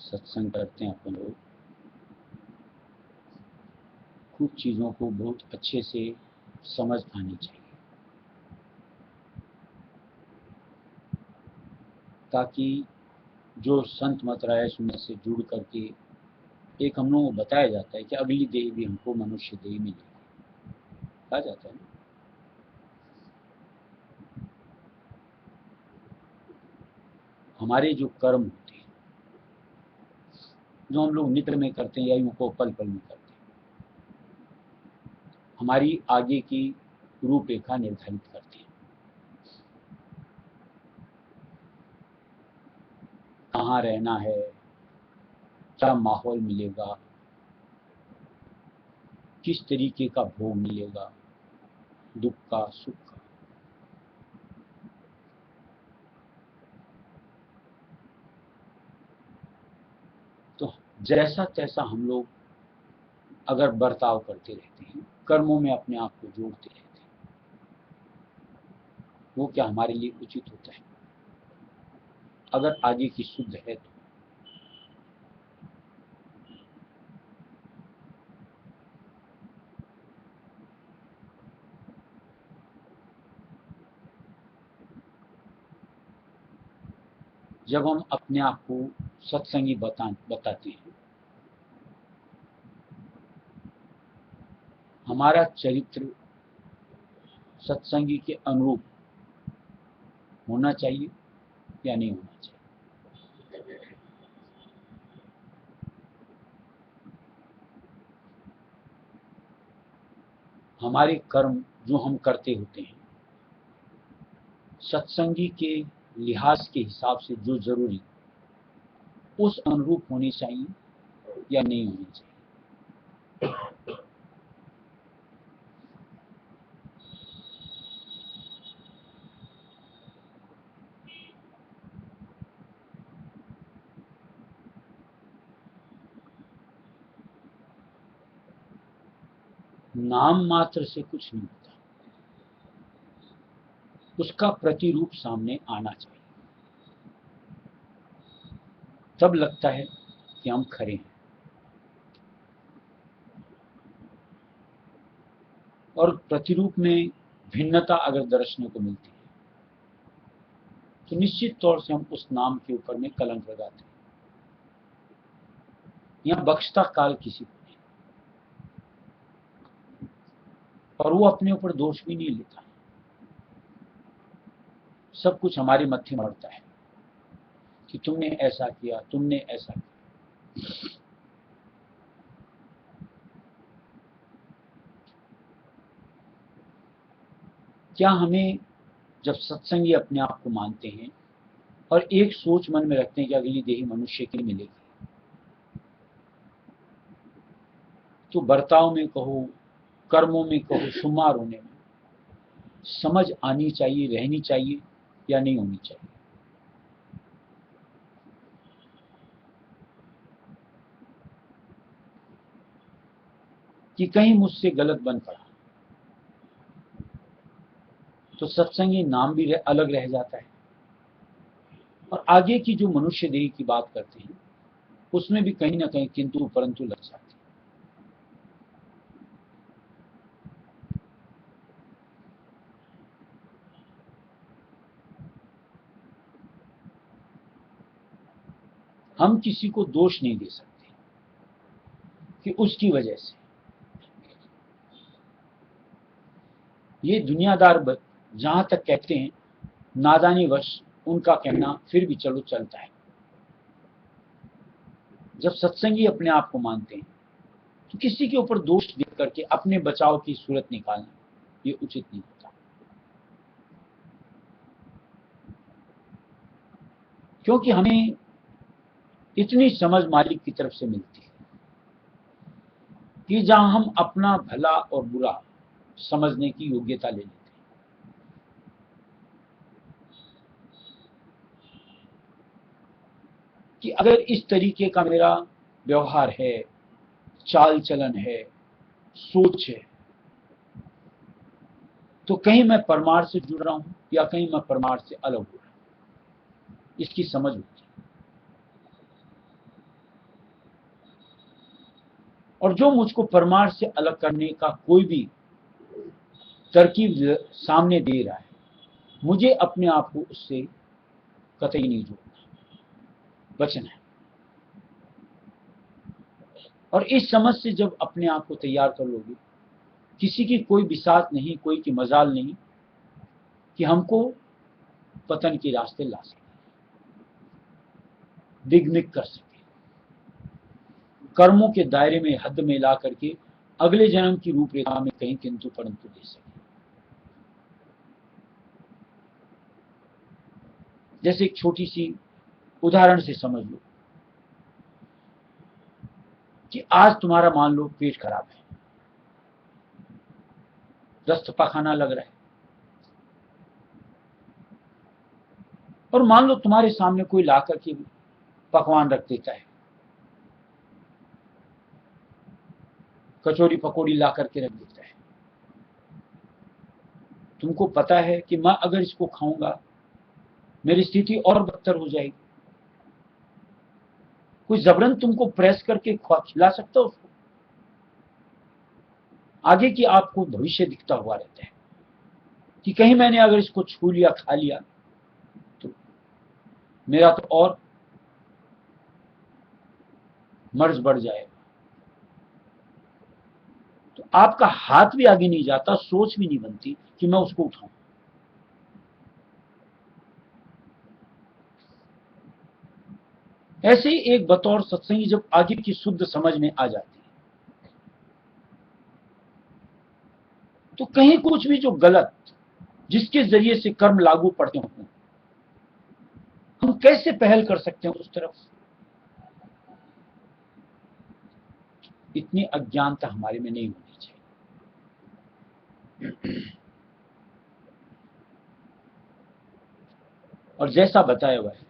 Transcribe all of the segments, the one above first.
सत्संग करते हैं अपन लोग, कुछ चीज़ों को बहुत अच्छे से समझ आनी चाहिए ताकि जो संत मतराय सुनत से जुड़ करके एक हम लोगों को बताया जाता है कि अगली देह भी हमको मनुष्य देह मिलेगी, कहा जाता है ना। हमारे जो कर्म होते हैं, जो हम लोग निद्र में करते हैं या यूं को पल पल में करते हैं, हमारी आगे की रूपरेखा निर्धारित करते हैं। कहाँ रहना है, क्या माहौल मिलेगा, किस तरीके का भोग मिलेगा, दुख का सुख का। तो जैसा तैसा हम लोग अगर बर्ताव करते रहते हैं, कर्मों में अपने आप को जोड़ते रहते हैं, वो क्या हमारे लिए उचित होता है? अगर आगे की शुद्ध है तो। जब हम अपने आप को सत्संगी बताते हैं, हमारा चरित्र सत्संगी के अनुरूप होना चाहिए या नहीं होना चाहिए? हमारे कर्म जो हम करते होते हैं, सत्संगी के लिहाज के हिसाब से जो जरूरी उस अनुरूप होने चाहिए या नहीं होने चाहिए? नाम मात्र से कुछ नहीं होता, उसका प्रतिरूप सामने आना चाहिए, तब लगता है कि हम खरे हैं। और प्रतिरूप में भिन्नता अगर दर्शने को मिलती है तो निश्चित तौर से हम उस नाम के ऊपर में कलंक लगाते हैं। यहाँ बख्शता काल किसी को नहीं, और वो अपने ऊपर दोष भी नहीं लेता, सब कुछ हमारे मत्थे मढ़ता है कि तुमने ऐसा किया, तुमने ऐसा किया। क्या हमें जब सत्संगी अपने आप को मानते हैं और एक सोच मन में रखते हैं कि अगली देही मनुष्य की मिलेगी, तो बर्ताव में कहो, कर्मों में कहो, शुमार होने में समझ आनी चाहिए, रहनी चाहिए या नहीं होनी चाहिए? कि कहीं मुझसे गलत बन पड़ा तो सत्संगी नाम भी अलग रह जाता है, और आगे की जो मनुष्य देह की बात करते हैं उसमें भी कहीं ना कहीं किंतु परंतु लग जाती है। हम किसी को दोष नहीं दे सकते कि उसकी वजह से ये दुनियादार जहां तक कहते हैं नादानी वश, उनका कहना फिर भी चलो चलता है। जब सत्संगी अपने आप को मानते हैं तो किसी के ऊपर दोष दे करके अपने बचाव की सूरत निकालना ये उचित नहीं होता, क्योंकि हमें इतनी समझ मालिक की तरफ से मिलती है कि जहां हम अपना भला और बुरा समझने की योग्यता ले लेते हैं। कि अगर इस तरीके का मेरा व्यवहार है, चाल चलन है, सोच है, तो कहीं मैं परमार्थ से जुड़ रहा हूं या कहीं मैं परमार्थ से अलग हो रहा हूं, इसकी समझ होती है। और जो मुझको परमार्थ से अलग करने का कोई भी तरकीब सामने दे रहा है, मुझे अपने आप को उससे कतई नहीं जोड़ना। बचना है। और इस समझ से जब अपने आप को तैयार कर लोगे, किसी की कोई बिसात नहीं, कोई की मजाल नहीं कि हमको पतन के रास्ते ला सके, दिग्मिक कर सके, कर्मों के दायरे में हद में ला करके अगले जन्म की रूपरेखा में कहीं किंतु परंतु दे सके। जैसे एक छोटी सी उदाहरण से समझ लो कि आज तुम्हारा मान लो पेट खराब है, दस्त पखाना लग रहा है, और मान लो तुम्हारे सामने कोई लाकर के पकवान रख देता है, कचौरी पकौड़ी ला करके रख देता है। तुमको पता है कि मैं अगर इसको खाऊंगा मेरी स्थिति और बदतर हो जाएगी। कोई जबरन तुमको प्रेस करके खिला सकता है उसको? आगे की आपको भविष्य दिखता हुआ रहता है कि कहीं मैंने अगर इसको छू लिया, खा लिया, तो मेरा तो और मर्ज बढ़ जाएगा। तो आपका हाथ भी आगे नहीं जाता, सोच भी नहीं बनती कि मैं उसको उठाऊं। ऐसे ही एक बतौर सत्संगी जब आगे की शुद्ध समझ में आ जाती है, तो कहीं कुछ भी जो गलत, जिसके जरिए से कर्म लागू पड़ते हों, हम कैसे पहल कर सकते हैं उस तरफ? इतनी अज्ञानता हमारे में नहीं होनी चाहिए। और जैसा बताया हुआ है,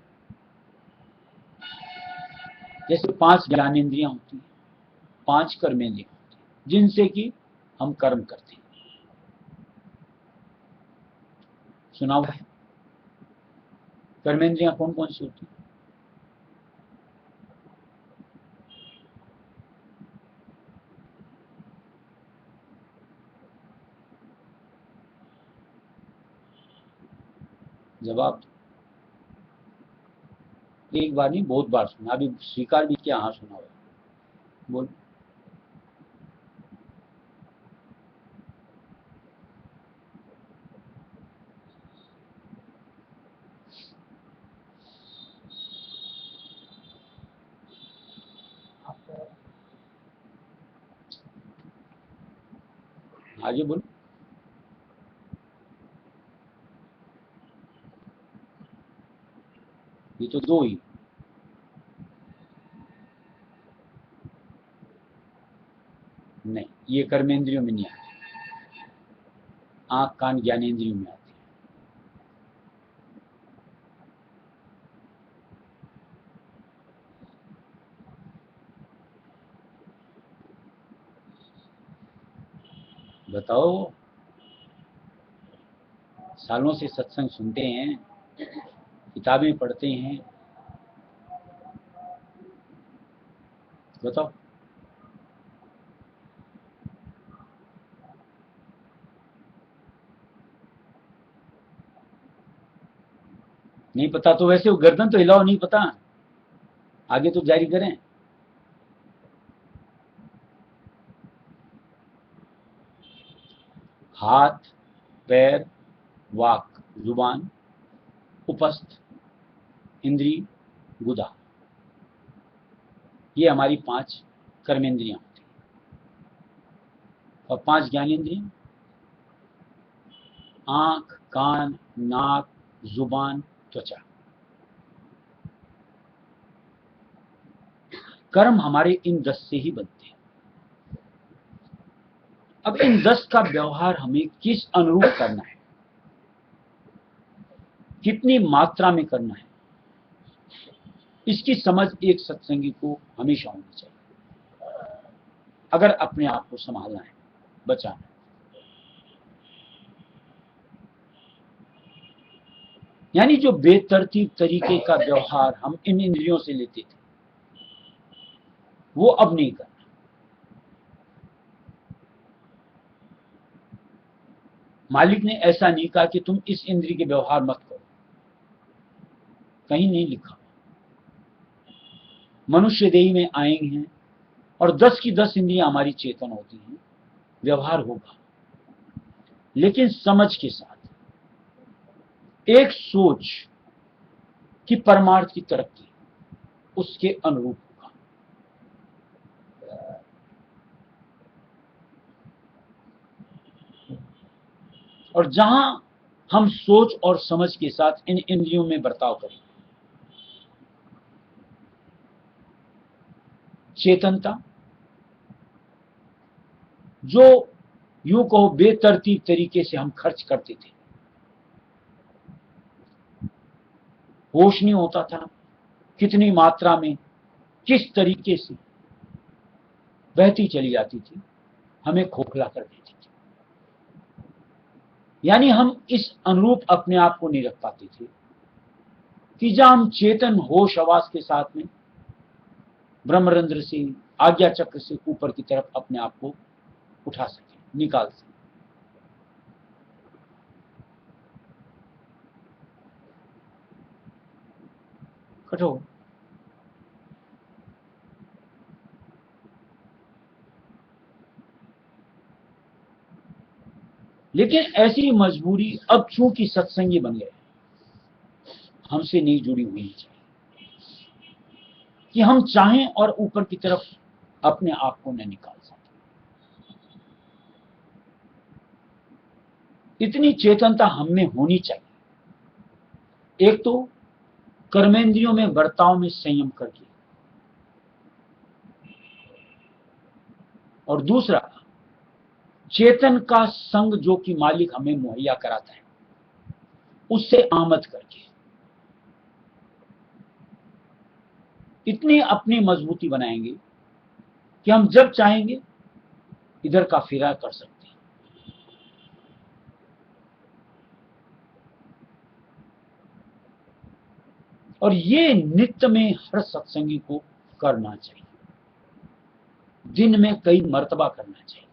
जैसे 5 ज्ञानेंद्रियां होती हैं, 5 कर्मेंद्रियां होती हैं, जिनसे कि हम कर्म करते हैं। सुना हुआ है कर्मेंद्रियां कौन कौन सी होती हैं? जवाब एक बार नहीं, बहुत बार सुना, अभी स्वीकार भी किया, हाँ सुना हुआ है। बोल। आगे बोल। ये तो 2 ही। नहीं, ये कर्मेंद्रियों में नहीं आती, आंख कान ज्ञानेंद्रियों में आती है। बताओ, सालों से सत्संग सुनते हैं, किताबें पढ़ते हैं, बताओ। नहीं पता तो वैसे वो गर्दन तो हिलाओ, नहीं पता, आगे तो जारी करें। हाथ, पैर, वाक, जुबान, उपस्थ, इंद्री, गुदा, ये हमारी 5 कर्मेंद्रियां होती हैं। और 5 ज्ञानेंद्रियां, आंख, कान, नाक, जुबान, त्वचा। कर्म हमारे इन 10 से ही बनते हैं। अब इन 10 का व्यवहार हमें किस अनुरूप करना है, कितनी मात्रा में करना है, इसकी समझ एक सत्संगी को हमेशा होनी चाहिए, अगर अपने आप को संभालना है, बचाना है। यानी जो बेतरतीब तरीके का व्यवहार हम इन इंद्रियों से लेते थे, वो अब नहीं करना। मालिक ने ऐसा नहीं कहा कि तुम इस इंद्रिय के व्यवहार मत करो, कहीं नहीं लिखा। मनुष्य देही में आएंगे हैं और 10 की 10 इंद्रियां हमारी चेतन होती हैं, व्यवहार होगा, लेकिन समझ के साथ एक सोच की परमार्थ की तरक्की उसके अनुरूप होगा। और जहां हम सोच और समझ के साथ इन इंद्रियों में बर्ताव करें, चेतनता जो यूं कहो बेतरतीब तरीके से हम खर्च करते थे, होश नहीं होता था कितनी मात्रा में किस तरीके से बहती चली जाती थी, हमें खोखला कर देती थी। यानी हम इस अनुरूप अपने आप को नहीं रख पाते थे कि जहां हम चेतन होश आवाज के साथ में ब्रह्मरंध्र से, आज्ञा चक्र से ऊपर की तरफ अपने आप को उठा सके, निकाल सके। कठोर लेकिन ऐसी मजबूरी अब चूंकि सत्संगी बन गए, हमसे नहीं जुड़ी हुई चाहिए कि हम चाहें और ऊपर की तरफ अपने आप को न निकाल सकें। इतनी चेतनता हम में होनी चाहिए, एक तो कर्मेंद्रियों में बर्ताव में संयम करके, और दूसरा चेतन का संग जो कि मालिक हमें मुहैया कराता है उससे आमद करके इतनी अपनी मजबूती बनाएंगे कि हम जब चाहेंगे इधर का फिरा कर सकते हैं। और ये नित्य में हर सत्संगी को करना चाहिए, दिन में कई मर्तबा करना चाहिए।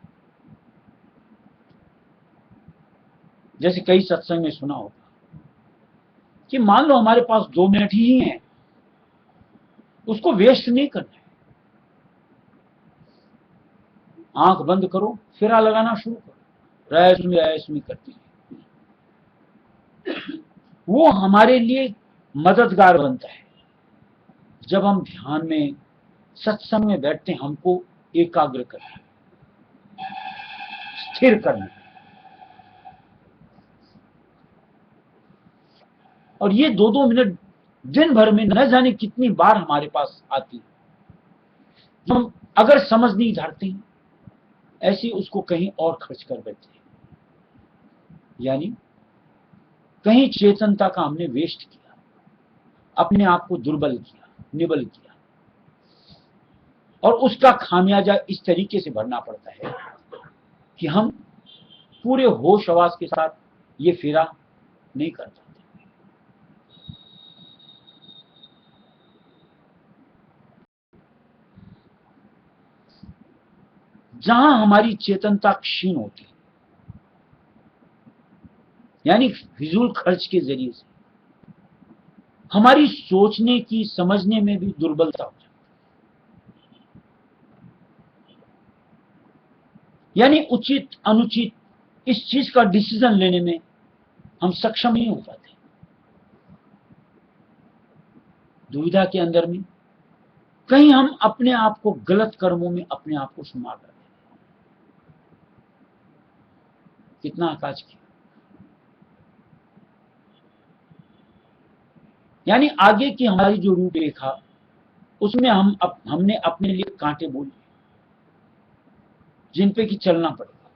जैसे कई सत्संग में सुना होगा कि मान लो हमारे पास 2 मिनट ही हैं, उसको वेस्ट नहीं करना है। आंख बंद करो, फेरा लगाना शुरू करो, रहस्यमय करती है, वो हमारे लिए मददगार बनता है। जब हम ध्यान में सत्संग में बैठते हैं, हमको एकाग्र करना, स्थिर करना, और ये 2-2 मिनट दिन भर में न जाने कितनी बार हमारे पास आती है। हम अगर समझ नहीं धरते हैं, ऐसे उसको कहीं और खर्च कर देते हैं, यानी कहीं चेतनता का हमने वेस्ट किया, अपने आप को दुर्बल किया, निबल किया, और उसका खामियाजा इस तरीके से भरना पड़ता है कि हम पूरे होश आवाज के साथ ये फेरा नहीं कर पाते। जहां हमारी चेतनता क्षीण होती है, यानी फिजूल खर्च के जरिए से हमारी सोचने की, समझने में भी दुर्बलता हो जाती है, यानी उचित अनुचित इस चीज का डिसीजन लेने में हम सक्षम नहीं हो पाते। दुविधा के अंदर में कहीं हम अपने आप को गलत कर्मों में अपने आप को शुमार कर देते। कितना आकाश किया, यानी आगे की हमारी जो रूपरेखा, उसमें हमने अपने लिए कांटे बोले जिन पे कि चलना पड़ेगा।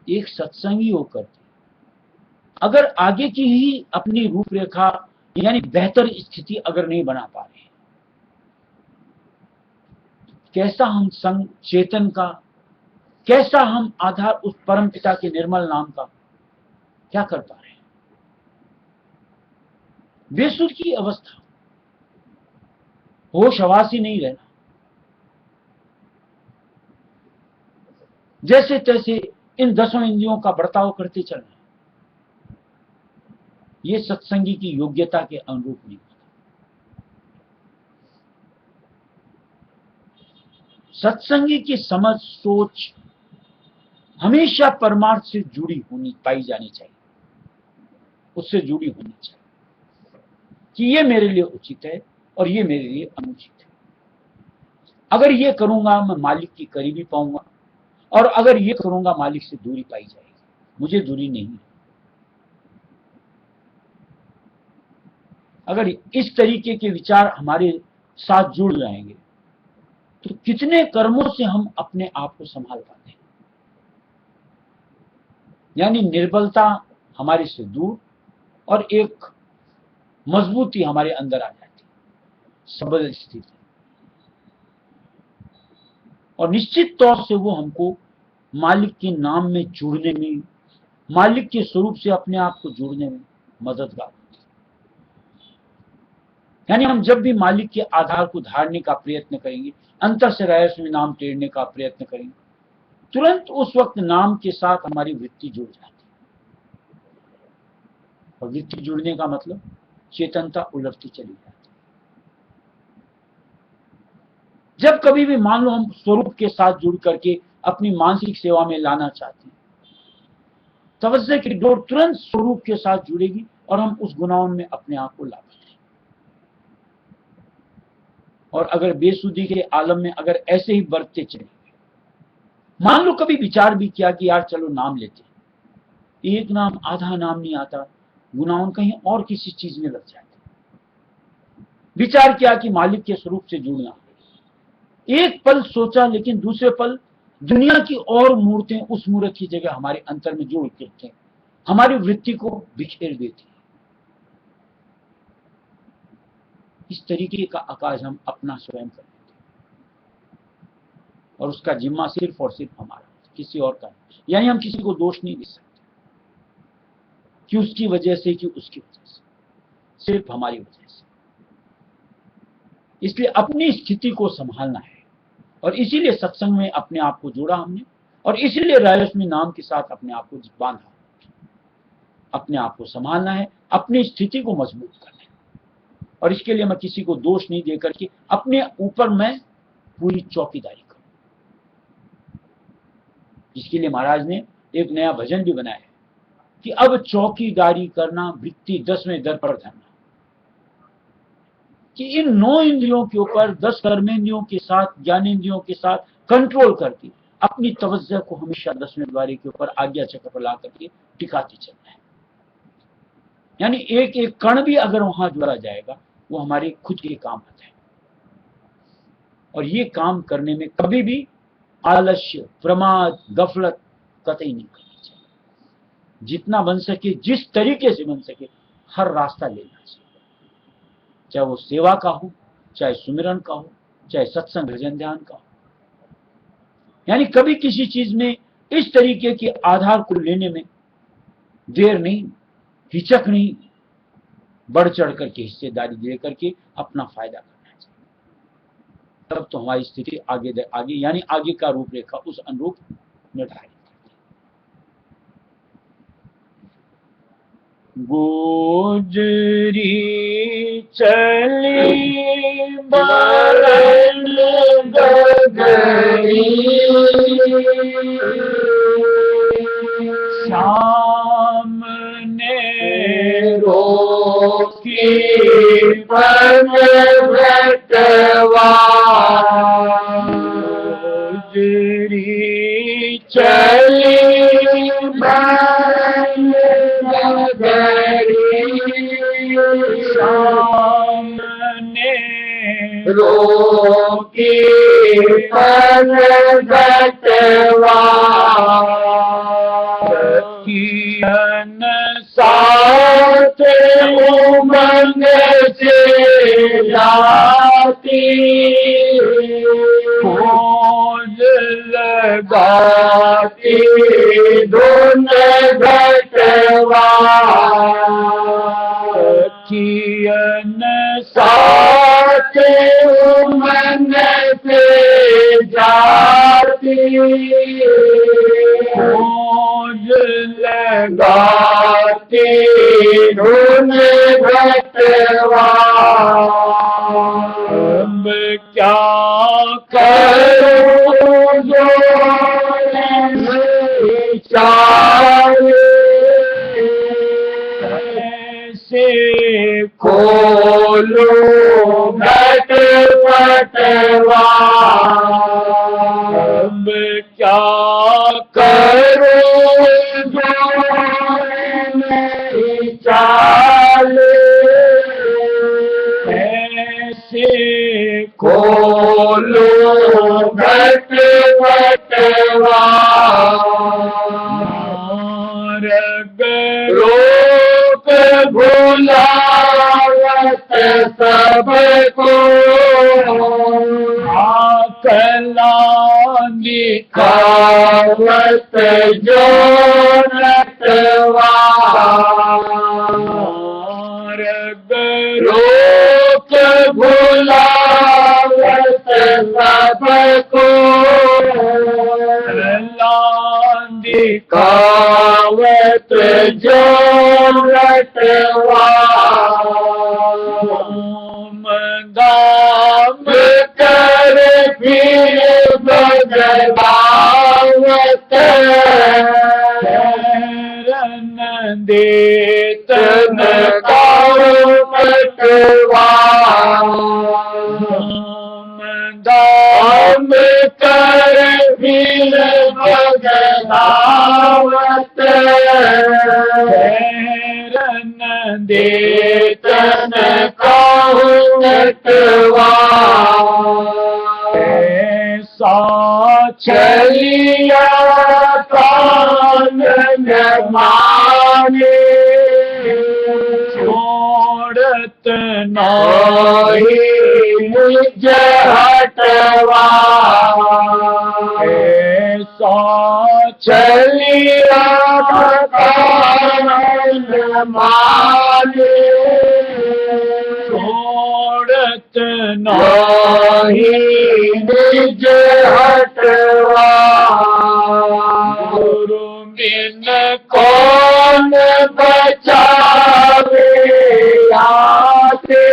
एक सत्संगी होकर अगर आगे की ही अपनी रूपरेखा यानी बेहतर स्थिति अगर नहीं बना पा रहे, कैसा हम संग चेतन का, कैसा हम आधार उस परम पिता के निर्मल नाम का क्या कर पा रहे हैं? बेसुध की अवस्था, होश हवासी नहीं रहना, जैसे तैसे इन 10 इंद्रियों का बर्ताव करते चलना, ये सत्संगी की योग्यता के अनुरूप नहीं होता। सत्संगी की समझ सोच हमेशा परमार्थ से जुड़ी होनी पाई जानी चाहिए, उससे जुड़ी होनी चाहिए कि ये मेरे लिए उचित है और ये मेरे लिए अनुचित है। अगर ये करूंगा मैं मालिक की करीबी पाऊंगा, और अगर ये करूंगा मालिक से दूरी पाई जाएगी। मुझे दूरी नहीं है। अगर इस तरीके के विचार हमारे साथ जुड़ जाएंगे तो कितने कर्मों से हम अपने आप को संभाल पाते हैं। यानी निर्बलता हमारे से दूर और एक मजबूती हमारे अंदर आ जाती है, सबल स्थिति। और निश्चित तौर से वो हमको मालिक के नाम में जुड़ने में, मालिक के स्वरूप से अपने आप को जुड़ने में मददगार होती है। यानी हम जब भी मालिक के आधार को धारने का प्रयत्न करेंगे, अंतर से रहस्य में नाम टेरने का प्रयत्न करेंगे, तुरंत उस वक्त नाम के साथ हमारी वृत्ति जुड़ जाती है। और वृत्ति जुड़ने का मतलब चेतनता उलटती चली जाती है। जब कभी भी मान लो हम स्वरूप के साथ जुड़ करके अपनी मानसिक सेवा में लाना चाहते हैं, तवज्जो की डोर तुरंत स्वरूप के साथ जुड़ेगी और हम उस गुनाहों में अपने आप को ला पाएंगे। और अगर बेसुधी के आलम में अगर ऐसे ही बढ़ते चले, मान लो कभी विचार भी किया कि यार चलो नाम लेते, एक नाम आधा नाम नहीं आता, गुनाहों कहीं और किसी चीज में लग जाते। विचार किया कि मालिक के स्वरूप से जुड़ना, एक पल सोचा लेकिन दूसरे पल दुनिया की और मूर्तें उस मूर्त की जगह हमारे अंतर में जुड़ करते हैं, हमारी वृत्ति को बिखेर देती है। इस तरीके का आकाश हम अपना स्वयं कर लेते हैं और उसका जिम्मा सिर्फ और सिर्फ हमारा, किसी और का नहीं। यानी हम किसी को दोष नहीं दे सकते कि उसकी वजह से कि उसकी वजह से, सिर्फ हमारी वजह से। इसलिए अपनी स्थिति को संभालना है और इसीलिए सत्संग में अपने आप को जोड़ा हमने, और इसीलिए रहस्यमय नाम के साथ अपने आप को बांधा। अपने आप को संभालना है, अपनी स्थिति को मजबूत करना है, और इसके लिए मैं किसी को दोष नहीं देकर के अपने ऊपर मैं पूरी चौकीदारी करूं। इसके लिए महाराज ने एक नया भजन भी बनाया है कि अब चौकीदारी करना वृत्ति 10वें दर पर धरना, कि इन 9 इंद्रियों के ऊपर 10 कर्मेंद्रियों के साथ, ज्ञानेंद्रियों के साथ कंट्रोल करके अपनी तवज्जो को हमेशा 10वें द्वारे के ऊपर आज्ञा चक्र पर ला करके टिकाते चलना है। यानी एक एक कण भी अगर वहां जोड़ा जाएगा वो हमारे खुद के काम आता है। और ये काम करने में कभी भी आलस्य, प्रमाद, गफलत कतई नहीं करनी चाहिए। जितना बन सके, जिस तरीके से बन सके, हर रास्ता लेना चाहिए, चाहे वो सेवा का हो, चाहे सुमिरन का हो, चाहे सत्संग भजन ध्यान का हो। यानी कभी किसी चीज में इस तरीके के आधार को लेने में देर नहीं, हिचक नहीं, बढ़ चढ़ करके हिस्सेदारी दे करके अपना फायदा करना चाहिए। तब तो हमारी स्थिति आगे यानी आगे का रूपरेखा उस अनुरूप निर्धारित करती है। गुजरी चली बरन गगरी, सामने रोकी पन भटवा, गुजरी चली बरन गगरी, सामने रोकी पन भटवा, सखियन साथ उमंग से जाती, खोज लगाती धुन घटवा, सखियन साथ उमंग से जाती, खोज लगाती धुन घटवा अब क्या करूं जो से खोलू घट पटवा अब क्या करूं जो नहीं चाले ऐसे खोलू घट पटवा मार्ग रोक भुलावत सबको आकला खावत जो नटवा मार्ग रोक भुलावत सबको खावत जो नटवा दाम कर फिर बदलावत रन देतन तन पटवा दाम हम कर फिर बदलावत रन देतन नटवा ऐसा चलिया कान न माने छोड़त नाहि निज हटवा ऐसा चलिया कान न माने छोड़त नाहि निज हटवा गुरु बिन कौन बचावे आते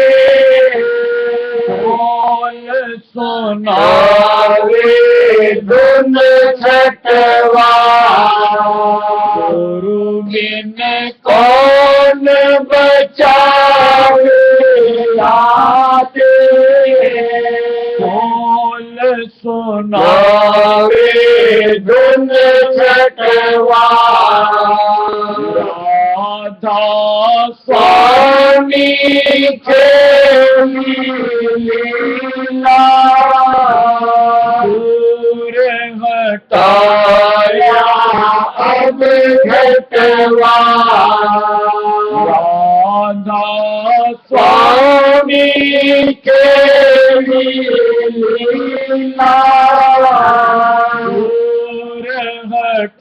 कौन सुनावे धुन छटवा गुरु बिन कौन बचावे आते कौन नावे धुन छटवा राधा स्वामी लीला दूर ताया अब घटवा राधा स्वामी के लीला दूर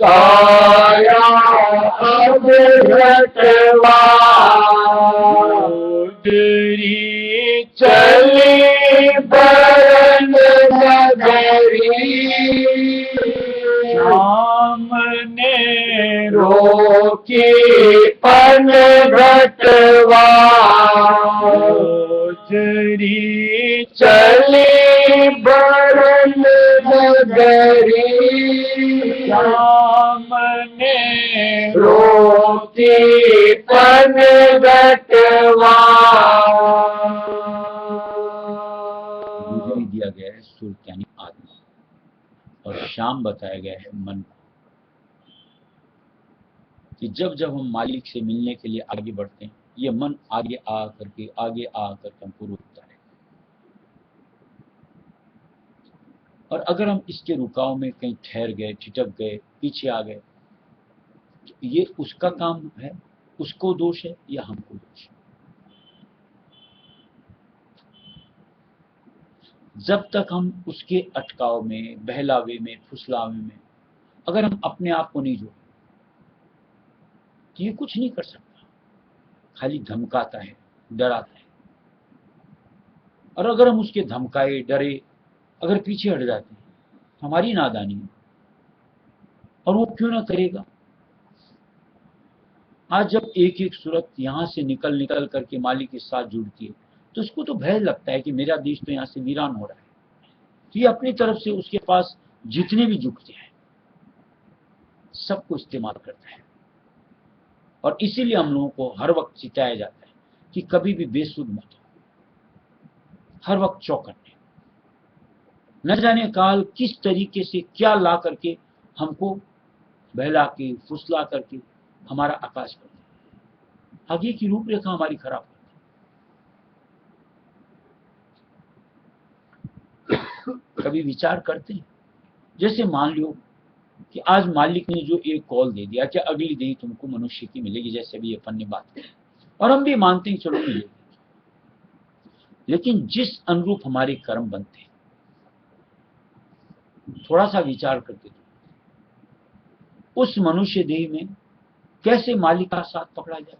ताया अब घटवा उदरी चली बरन नगरी श्याम ने रोकी पन घटवा रोजरी चली बरन नगरी श्याम ने रोकी पन घटवा गुजरी दिया गया है सुरत यानी आत्मा और श्याम बताया गया है मन को कि जब जब हम मालिक से मिलने के लिए आगे बढ़ते हैं ये मन आगे आ करके हमको रोकता है और अगर हम इसके रुकाव में कहीं ठहर गए ठिठक गए पीछे आ गए तो ये उसका काम है उसको दोष है या हमको दोष है। जब तक हम उसके अटकाव में बहलावे में फुसलावे में अगर हम अपने आप को नहीं जोड़े तो ये कुछ नहीं कर सकता, खाली धमकाता है डराता है। और अगर हम उसके धमकाए डरे अगर पीछे हट जाते हैं हमारी नादानी है और वो क्यों ना करेगा। आज जब एक एक सूरत यहाँ से निकल निकल करके मालिक के साथ जुड़ती है तो उसको तो भय लगता है कि मेरा देश तो यहाँ से वीरान हो रहा है। तो ये अपनी तरफ से उसके पास जितने भी जुटते हैं सबको इस्तेमाल करता है। और इसीलिए हम लोगों को हर वक्त सिखाया जाता है कि कभी भी बेसुध मत हो, हर वक्त चौकन्ने। न जाने काल किस तरीके से क्या ला करके हमको बहला के फुसला करके हमारा आकाश कर दे, आगे की रूपरेखा हमारी खराब कर दे। कभी विचार करते हैं, जैसे मान लो कि आज मालिक ने जो एक कॉल दे दिया कि अगली देही तुमको मनुष्य की मिलेगी, जैसे भी अपन ने बात की, और हम भी मानते हैं चलो मिलेगी, लेकिन जिस अनुरूप हमारे कर्म बनते हैं, थोड़ा सा विचार करके उस मनुष्य देह में कैसे मालिक का साथ पकड़ा जाए।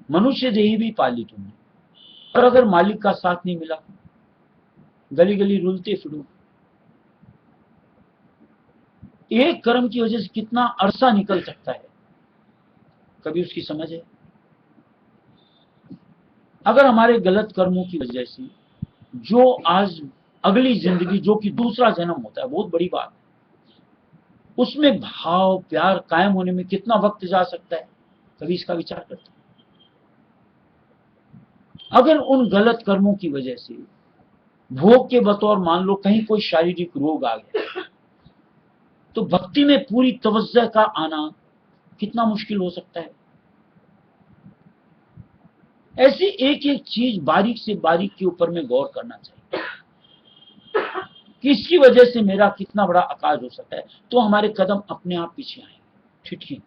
मनुष्य देही भी पाली तुमने, और अगर मालिक का साथ नहीं मिला, गली गली रुलते फिरो। एक कर्म की वजह से कितना अरसा निकल सकता है, कभी उसकी समझ है? अगर हमारे गलत कर्मों की वजह से जो आज अगली जिंदगी जो कि दूसरा जन्म होता है, बहुत बड़ी बात है, उसमें भाव प्यार कायम होने में कितना वक्त जा सकता है, कभी इसका विचार करते हैं? अगर उन गलत कर्मों की वजह से भोग के बतौर मान लो कहीं कोई शारीरिक रोग आ गया, तो भक्ति में पूरी तवज्जो का आना कितना मुश्किल हो सकता है। ऐसी एक एक चीज बारीक से बारीक के ऊपर में गौर करना चाहिए कि इसकी वजह से मेरा कितना बड़ा आकाश हो सकता है। तो हमारे कदम अपने आप पीछे आएंगे, ठिठकेंगे।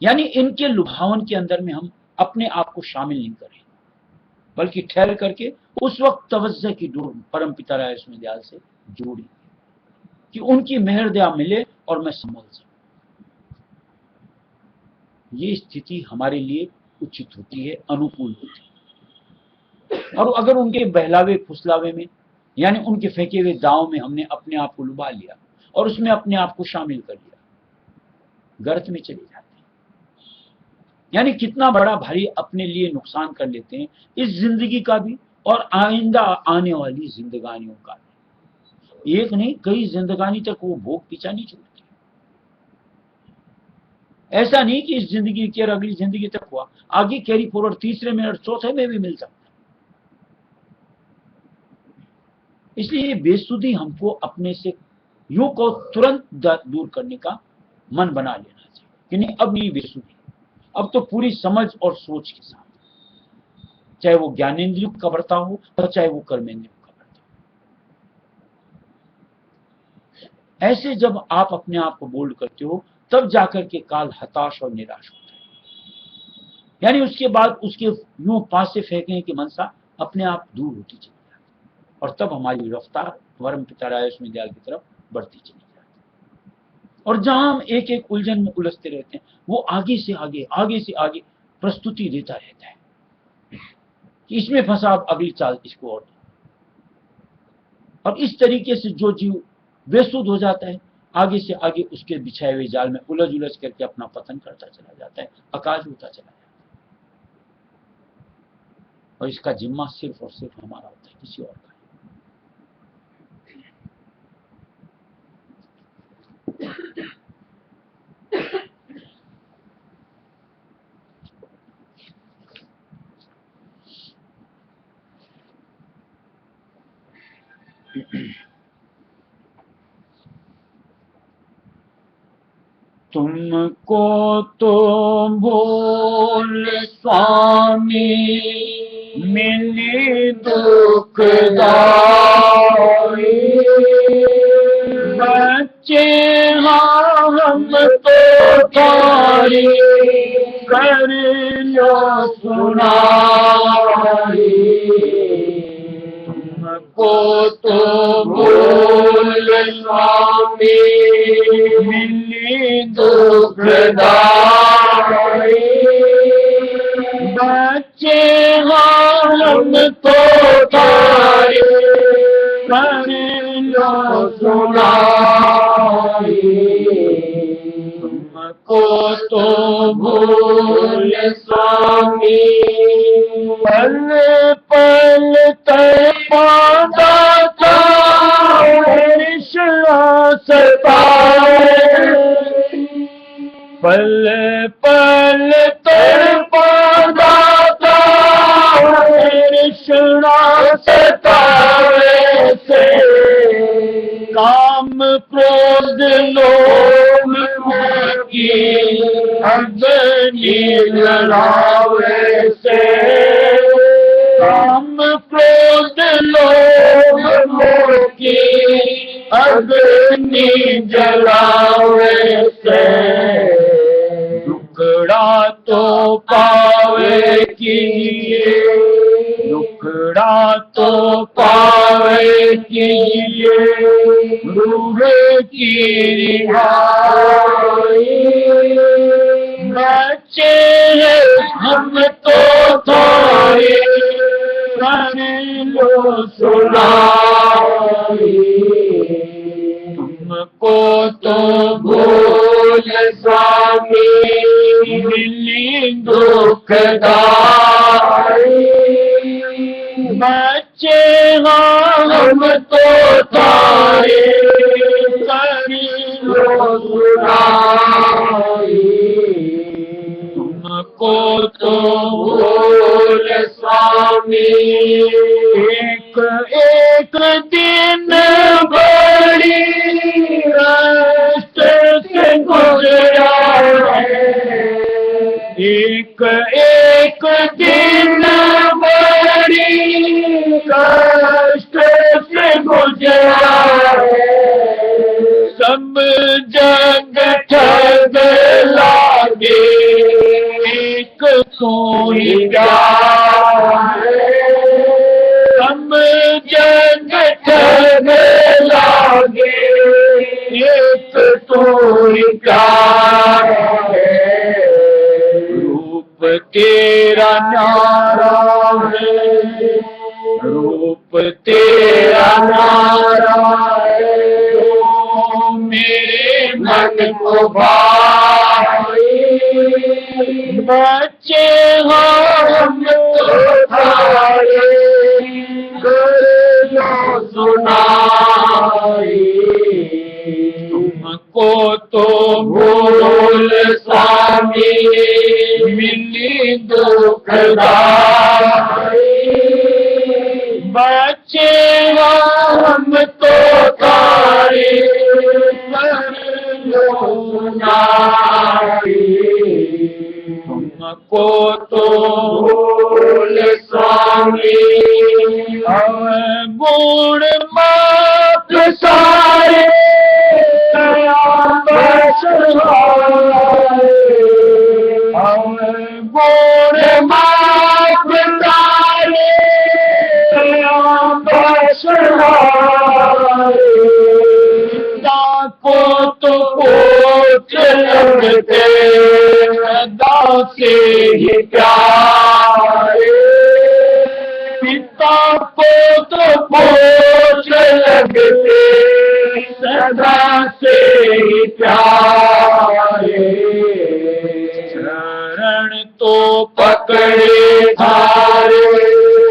यानी इनके लुभावन के अंदर में हम अपने आप को शामिल नहीं करें, बल्कि ठहर करके उस वक्त तवज्जो की डोर परम पिता रायस्वामी दयाल से जोड़ी कि उनकी मेहर दया मिले और मैं संभल सकूं। ये स्थिति हमारे लिए उचित होती है, अनुकूल होती है। और अगर उनके बहलावे फुसलावे में, यानी उनके फेंके हुए दाव में हमने अपने आप को लुभा लिया और उसमें अपने आप को शामिल कर लिया, गर्त में चले जाते हैं। यानी कितना बड़ा भारी अपने लिए नुकसान कर लेते हैं, इस जिंदगी का भी और आइंदा आने वाली जिंदगानियों का भी। एक नहीं, कई जिंदगानी तक वो भोग पीछा नहीं छोड़ते। ऐसा नहीं कि इस जिंदगी की और अगली जिंदगी तक हुआ, आगे कैरी फॉरवर्ड तीसरे में और चौथे में भी मिल सकता है। इसलिए बेसुधी हमको अपने से यूं को तुरंत दूर करने का मन बना लेना चाहिए कि नहीं, अब नहीं बेसुधी, अब तो पूरी समझ और सोच के साथ, चाहे वो ज्ञानेंद्रियों का बर्ताव हो और चाहे वो कर्मेंद्रियों का बर्ताव। ऐसे जब आप अपने आप को बोल्ड करते हो, तब जाकर के काल हताश और निराश होता है। यानी उसके बाद उसके यूं पास से फेंकने की मनसा अपने आप दूर होती चली जाती है, और तब हमारी रफ्तार परम पिता रायस्वामी दयाल की तरफ बढ़ती चली जाती है। और जहां हम एक एक उलझन में उलझते रहते हैं, वो आगे से आगे प्रस्तुति देता रहता है कि इसमें फंसा, अब अगली चाल इसको और। और इस तरीके से जो जीव बेसुध हो जाता है, आगे से आगे उसके बिछाए हुए जाल में उलझ उलझ करके अपना पतन करता चला जाता है, आकाश होता चला जाता है। और इसका जिम्मा सिर्फ और सिर्फ हमारा होता है, किसी और का। तुमको तो भूल स्वामी मिली दुखदाई, बच्चे हम तो थारी कर लो सुनाई। तुमको तो भूल स्वामी मिली दुखदाई, बच्चे हम तो थारी कर लो सुनाई। तो भूल स्वामी, पल पल तड़पाता था कृष्णा सताए, पल पल तड़पाता था कृष्णा सताए से, काम क्रोध लोभ मोह की अग्नि जलावे से, काम क्रोध लोभ मोह की अग्नि जलावे से, दुखड़ा तो पावे कीजिए, दुखड़ा तो पावे कीजिए, रूह की रिहाई, बच्चे हैं हम तो थारे, कर लो सुनाई, तुमको तो भूल स्वामी मिली दुखदाई, बच्चे हम तो तारे कर लो सुनाई, तुमको तो भूल स्वामी, एक एक दिन बड़ी कष्ट से गुजरा है, एक एक दिन बड़ी कष्ट से गुजरा है, सब जग ठग लागे एक तो ही प्यार है, सब जग ठग लागे एक तो ही प्यार है, रूप तेरा न्यारा है, रूप तेरा न्यारा है, मेरे मन को भाई, बच्चे हम तो थारे कर लो सुनाई, तुमको तो भूल स्वामी मिली दुखदाई, बच्चे हम तो तारे कर लो सुनाई, तुमको तो भूल स्वामी अवगुण माप सारे अवगुण माप सारे को तो पोच लगते सदा से ही प्यारे, पिता को तो पोच लगते सदा से ही प्यारे, शरण तो पकड़े थारे,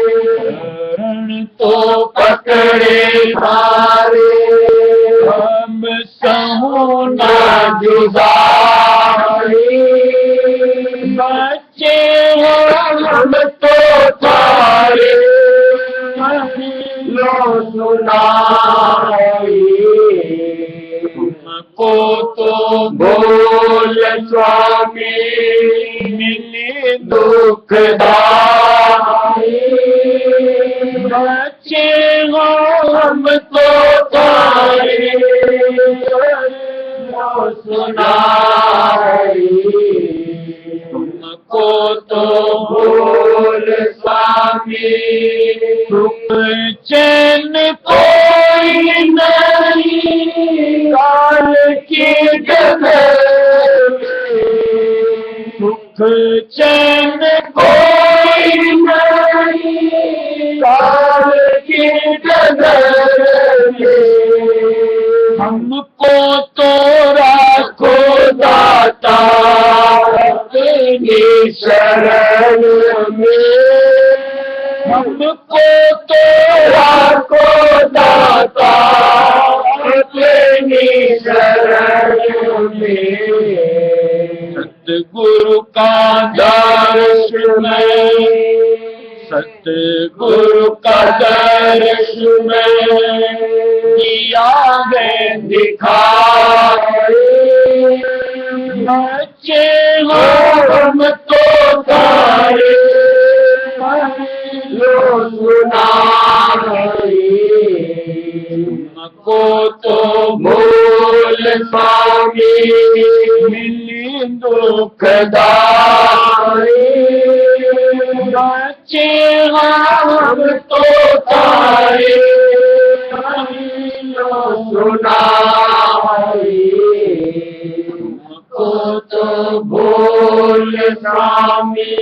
शरण तो पकड़े थारे, हम सहु ना जुदाई, बच्चे हम तो थारे लो सुनाई, तुमको तो बोल स्वामी मिली दुखदाई, बच्चे हम तो तारे सुनाई, तुमको तो बोल स्वामी सुख चैन कोई नहीं काल की डगर, सुख चैन कोई नहीं काल की डगर, हमको तो राखो दाता शरण में हमको तो को दाता अपनी शरण में सतगुरु का दर्शन सतगुरु का दर्शन दिया है दिखाए बच्चे हो हम तो तारे लो को तो मूल स्वामी मिली दुख दारी बच्चे हम तो तारे लो को तो भूल स्वामी।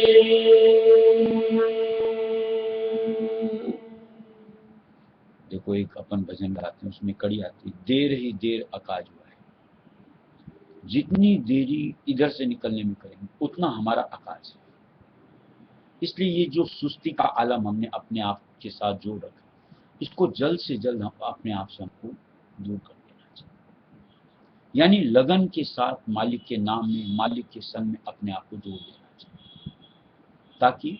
देखो एक अपन भजन गाते हैं, उसमें कड़ी आती है, देर ही देर अकाज हुआ है। जितनी देरी इधर से निकलने में करेंगे उतना हमारा अकाज है। इसलिए ये जो सुस्ती का आलम हमने अपने आप के साथ जोड़ रखा, इसको जल्द से जल्द हम अपने आप से हमको दूर कर देना चाहिए। यानी लगन के साथ मालिक के नाम में, मालिक के संग में अपने आप को जोड़ देना चाहिए, ताकि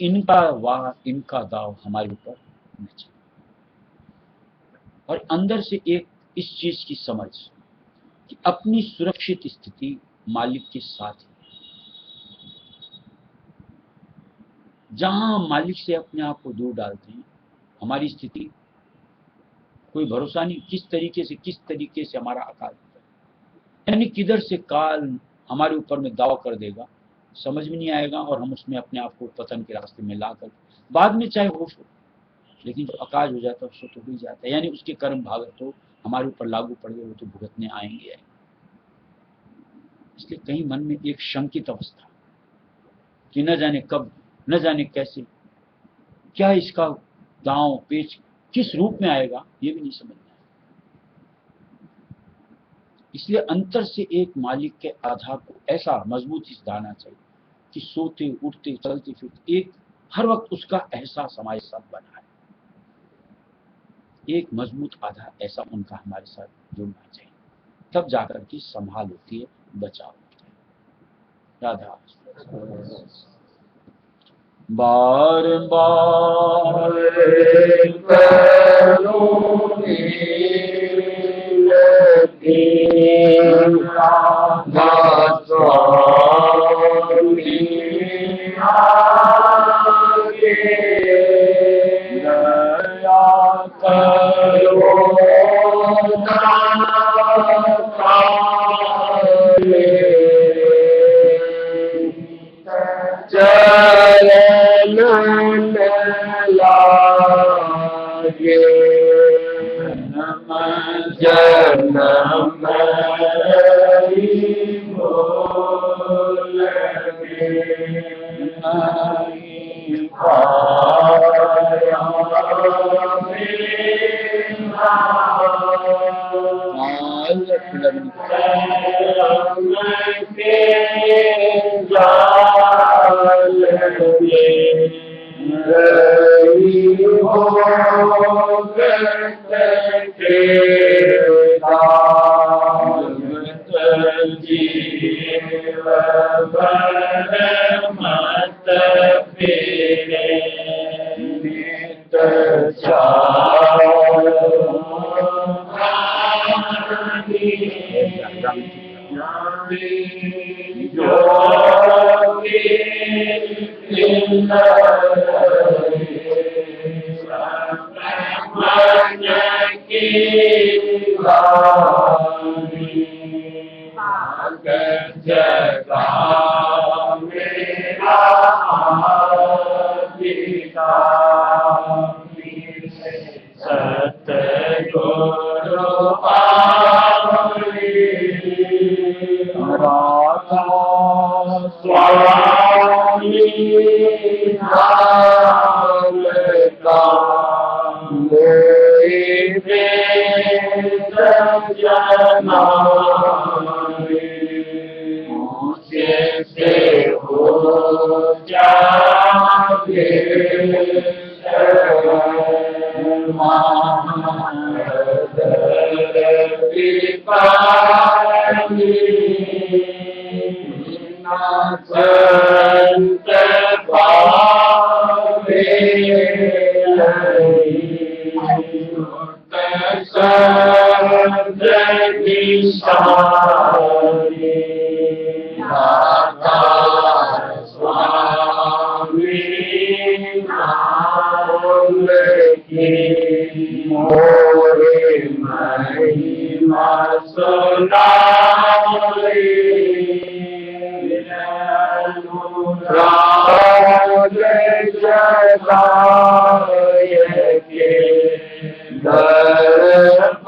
इनका वार, इनका दाव हमारे ऊपर न चले। और अंदर से एक इस चीज की समझ कि अपनी सुरक्षित स्थिति मालिक के साथ है। जहां हम मालिक से अपने आप को दूर डालते हैं, हमारी स्थिति कोई भरोसा नहीं किस तरीके से हमारा अकाल होता है। यानी किधर से काल हमारे ऊपर में दाव कर देगा, समझ में नहीं आएगा, और हम उसमें अपने आप को पतन के रास्ते में लाकर बाद में चाहे होश हो, लेकिन जो अकाज हो जाता है उसको तो हो ही जाता है। यानी उसके कर्म भाग तो हमारे ऊपर लागू पड़ गए, वो तो भुगतने आएंगे। इसलिए कहीं मन में एक शंकित अवस्था कि न जाने कब, न जाने कैसे, क्या इसका दांव पेच किस रूप में आएगा, ये भी नहीं समझ में आएगा। इसलिए अंतर से एक मालिक के आधार को ऐसा मजबूती से डालना चाहिए कि सोते उठते चलते फिरते एक हर वक्त उसका एहसास हमारे साथ बना है। एक मजबूत आधार ऐसा उनका हमारे साथ जुड़ना चाहिए, तब जाकर के संभाल होती है, बचाव होता है। राधा बार बार जन्म जागे संत पावे संत दिशारे नाथा स्वामी नाम की मोरे महिमा सुनाए